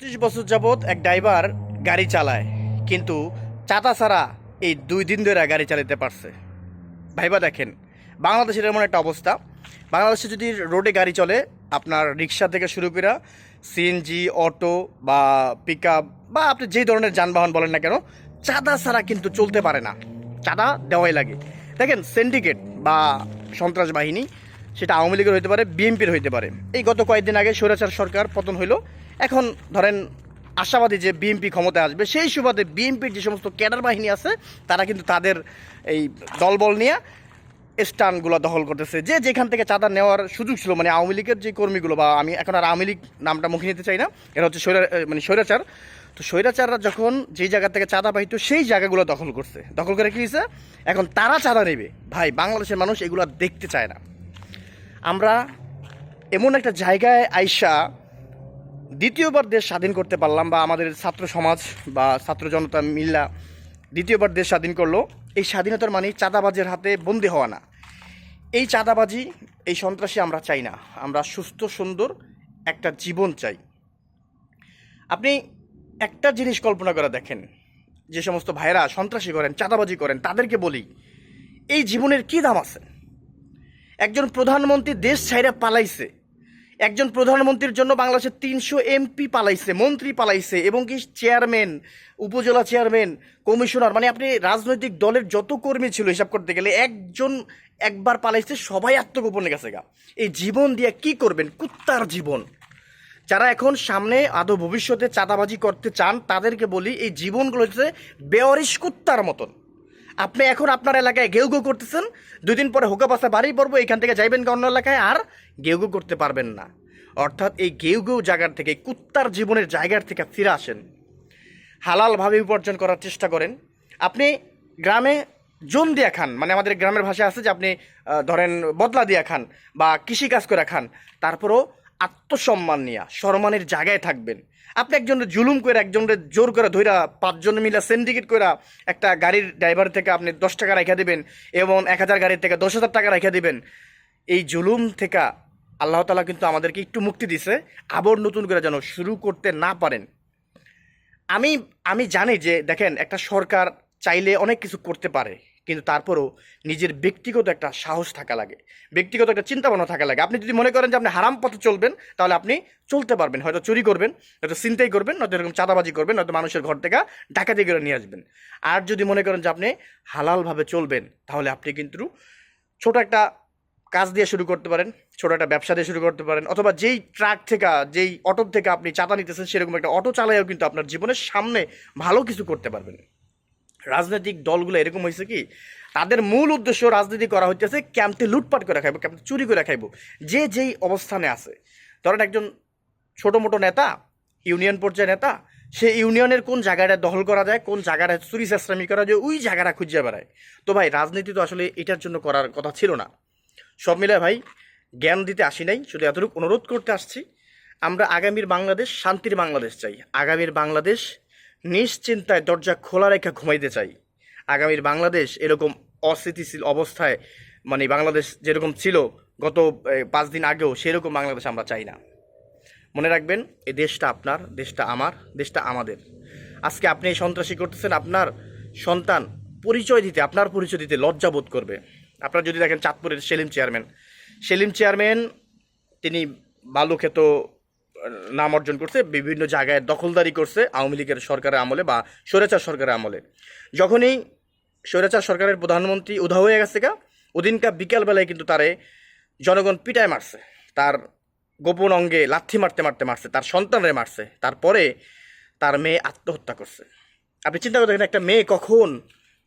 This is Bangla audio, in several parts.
30 বছর যাবৎ এক ড্রাইভার গাড়ি চালায়, কিন্তু চাঁদা ছাড়া এই 2 দিন ধরে গাড়ি চালাতে পারছে। ভাইবা দেখেন, বাংলাদেশের এমন একটা অবস্থা, বাংলাদেশে যদি রোডে গাড়ি চলে, আপনার রিক্সা থেকে শুরু করে সিএনজি, অটো বা পিক আপ বা আপনি যেই ধরনের যানবাহন বলেন না কেন, চাঁদা ছাড়া কিন্তু চলতে পারে না। চাঁদা দেওয়াই লাগে। দেখেন, সিন্ডিকেট বা সন্ত্রাস বাহিনী, সেটা আওয়ামী লীগের হইতে পারে, বিএনপির হইতে পারে। এই গত কয়েকদিন আগে স্বৈরাচার সরকার পতন হইল। এখন ধরেন আশাবাদী যে বিএনপি ক্ষমতায় আসবে, সেই সুবাদে বিএনপির যে সমস্ত ক্যাডার বাহিনী আছে, তারা কিন্তু তাদের এই দলবল নিয়ে স্টানগুলো দখল করতেছে। যে যেখান থেকে চাঁদা নেওয়ার সুযোগ ছিল, মানে আওয়ামী লীগের যে কর্মীগুলো, বা আমি এখন আর আওয়ামী লীগ নামটা মুখে নিতে চাই না, এরা হচ্ছে স্বৈরাচার। তো স্বৈরাচাররা যখন যেই জায়গা থেকে চাঁদা পাইতো, সেই জায়গাগুলো দখল করছে। দখল করে কি হয়েছে, এখন তারা চাঁদা নেবে। ভাই, বাংলাদেশের মানুষ এগুলো দেখতে চায় না। আমরা এমন একটা জায়গায় আইসা দ্বিতীয়বার দেশ স্বাধীন করতে পারলাম, বা আমাদের ছাত্র সমাজ বা ছাত্র জনতা মিল্লা দ্বিতীয়বার দেশ স্বাধীন করলো। এই স্বাধীনতার মানে চাঁদাবাজের হাতে বন্দী হওয়া না। এই চাঁদাবাজি, এই সন্ত্রাসী আমরা চাই না। আমরা সুস্থ সুন্দর একটা জীবন চাই। আপনি একটা জিনিস কল্পনা করে দেখেন, যে সমস্ত ভাইরা সন্ত্রাসী করেন, চাঁদাবাজি করেন, তাদেরকে বলি, এই জীবনের কী দাম আছে? একজন প্রধানমন্ত্রী দেশ ছাইরা পালাইছে। একজন প্রধানমন্ত্রীর জন্য বাংলাদেশের 300 এমপি পালাইছে, মন্ত্রী পালাইছে, এবং কি চেয়ারম্যান, উপজেলা চেয়ারম্যান, কমিশনার, মানে আপনি রাজনৈতিক দলের যত কর্মী ছিল হিসাব করতে গেলে, একজন একবার পালাইছে, সবাই আত্মগোপনে গেছে গা। এই জীবন দিয়ে কি করবেন? কুত্তার জীবন। যারা এখন সামনে আদৌ ভবিষ্যতে চাঁদাবাজি করতে চান, তাদেরকে বলি, এই জীবনগুলো হচ্ছে বেওয়ারিশ কুত্তার মতন। আপনি এখন আপনার এলাকায় গেউ গেউ করতেছেন, 2 দিন পরে হুকা পাশা বাড়ি পড়বো, এখান থেকে যাইবেন অন্য এলাকায়, আর গেউ গেউ করতে পারবেন না। অর্থাৎ এই গেউ গেউ জায়গার থেকে, কুত্তার জীবনের জায়গার থেকে ফিরে আসেন। হালালভাবে উপার্জন করার চেষ্টা করেন। আপনি গ্রামে জোন দিয়ে খান, মানে আমাদের গ্রামের ভাষায় আছে যে আপনি ধরেন বদলা দিয়ে খান বা কৃষিকাজ করে খান, তারপরও আত্মসম্মান নিয়ে সম্মানের জায়গায় থাকবেন। আপনি একজনের জুলুম করে, একজনের জোর করে ধইরা 5 জন মিলে সিন্ডিকেট করে একটা গাড়ির ড্রাইভার থেকে আপনি 10 টাকা রেখে দেবেন, এবং 1000 গাড়ির থেকে 10,000 টাকা রেখে দেবেন। এই জুলুম থেকে আল্লাহ তাআলা কিন্তু আমাদেরকে একটু মুক্তি দিছে, আবার নতুন করে যেন শুরু করতে না পারেন। আমি আমি জানি যে, দেখেন, একটা সরকার চাইলে অনেক কিছু করতে পারে, কিন্তু তারপরও নিজের ব্যক্তিগত একটা সাহস থাকা লাগে, ব্যক্তিগত একটা চিন্তা ভাবনা থাকা লাগে। আপনি যদি মনে করেন যে আপনি হারাম পথে চলবেন, তাহলে আপনি চলতে পারবেন। হয়তো চুরি করবেন, হয়তো ছিনতাই করবেন, নয়তো এরকম চাঁদাবাজি করবেন, নয়তো মানুষের ঘর থেকে ডাকাতি করে নিয়ে আসবেন। আর যদি মনে করেন যে আপনি হালালভাবে চলবেন, তাহলে আপনি কিন্তু ছোট একটা কাজ দিয়ে শুরু করতে পারেন, ছোট একটা ব্যবসা দিয়ে শুরু করতে পারেন, অথবা যেই ট্রাক থেকে, যেই অটো থেকে আপনি চাঁদা নিতেছেন, সেরকম একটা অটো চালাইও কিন্তু আপনার জীবনের সামনে ভালো কিছু করতে পারবেন। রাজনৈতিক দলগুলো এরকম হয়েছে কি, তাদের মূল উদ্দেশ্য রাজনীতি করা হইতেছে ক্যাম্পে লুটপাট করে খাইবো, ক্যাম্পে চুরি করে খাইবো। যে যেই অবস্থানে আছে, ধরেন একজন ছোটো মোটো নেতা, ইউনিয়ন পর্যায়ে নেতা, সে ইউনিয়নের কোন জায়গাটা দখল করা যায়, কোন জায়গাটা চুরি চেষ্টামি করা যায়, ওই জায়গাটা খুঁজে বেড়ায়। তো ভাই, রাজনীতি তো আসলে এটার জন্য করার কথা ছিল না। সব মিলে ভাই, জ্ঞান দিতে আসি নাই, শুধু এতটুকু অনুরোধ করতে আসছি। আমরা আগামীর বাংলাদেশ শান্তির বাংলাদেশ চাই। আগামীর বাংলাদেশ নিশ্চিন্তায় দরজা খোলা রেখে ঘুমাইতে চাই। আগামীর বাংলাদেশ এরকম অস্থিতিশীল অবস্থায়, মানে বাংলাদেশ যেরকম ছিল গত 5 দিন আগেও, সেরকম বাংলাদেশ আমরা চাই না। মনে রাখবেন, এই দেশটা আপনার, দেশটা আমার, দেশটা আমাদের। আজকে আপনি এই সন্ত্রাসী করতেছেন, আপনার সন্তান পরিচয় দিতে, আপনার পরিচয় দিতে লজ্জা বোধ করবে। আপনারা যদি দেখেন চাঁদপুরের সেলিম চেয়ারম্যান, তিনি বালুক্ষেত নাম অর্জন করছে, বিভিন্ন জায়গায় দখলদারি করছে আওয়ামী লীগের সরকারের আমলে বা স্বৈরাচার সরকারের আমলে। যখনই স্বৈরাচার সরকারের প্রধানমন্ত্রী উধাও হয়ে গেছে গা, ওদিনকার বিকালবেলায় কিন্তু তারে জনগণ পিটায় মারছে, তার গোপন অঙ্গে লাথি মারতে মারতে মারছে, তার সন্তানরে মারছে, তারপরে তার মেয়ে আত্মহত্যা করছে। আপনি চিন্তা করে দেখেন, একটা মেয়ে কখন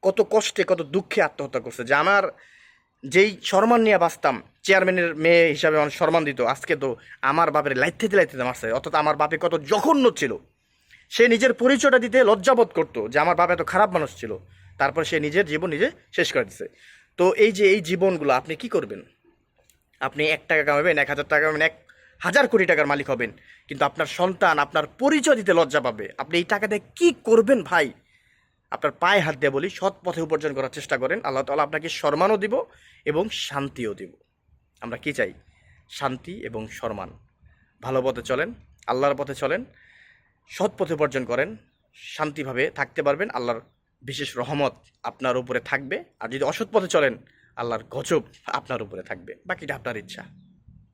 কত কষ্টে, কত দুঃখে আত্মহত্যা করছে। যে আমার যেই সম্মান নিয়ে বাঁচতাম, চেয়ারম্যানের মেয়ে হিসাবে আমার সম্মান দিত, আজকে তো আমার বাপের লাইতে লাইতে মারছে। অর্থাৎ আমার বাপে কত জঘন্য ছিল, সে নিজের পরিচয়টা দিতে লজ্জাবোধ করতো যে আমার বাবা এত খারাপ মানুষ ছিল। তারপর সে নিজের জীবন নিজে শেষ করে দিচ্ছে। তো এই যে এই জীবনগুলো আপনি কি করবেন? আপনি 1 টাকা কামাবেন, 1000 টাকা কামাবেন, 1000 কোটি টাকার মালিক হবেন, কিন্তু আপনার সন্তান আপনার পরিচয় দিতে লজ্জা পাবে। আপনি এই টাকা দিয়ে কী করবেন ভাই? আপনার পায়ে হাত দিয়ে বলি, সৎ পথে উপার্জন করার চেষ্টা করেন। আল্লাহ তাআলা আপনাকে সম্মানও দিব এবং শান্তিও দিব। আমরা কি চাই? শান্তি এবং সম্মান। ভালো পথে চলেন, আল্লাহর পথে চলেন, সৎ পথে উপার্জন করেন, শান্তিভাবে থাকতে পারবেন, আল্লাহর বিশেষ রহমত আপনার উপরে থাকবে। আর যদি অসৎ পথে চলেন, আল্লাহর গজব আপনার উপরে থাকবে। বাকিটা আপনার ইচ্ছা।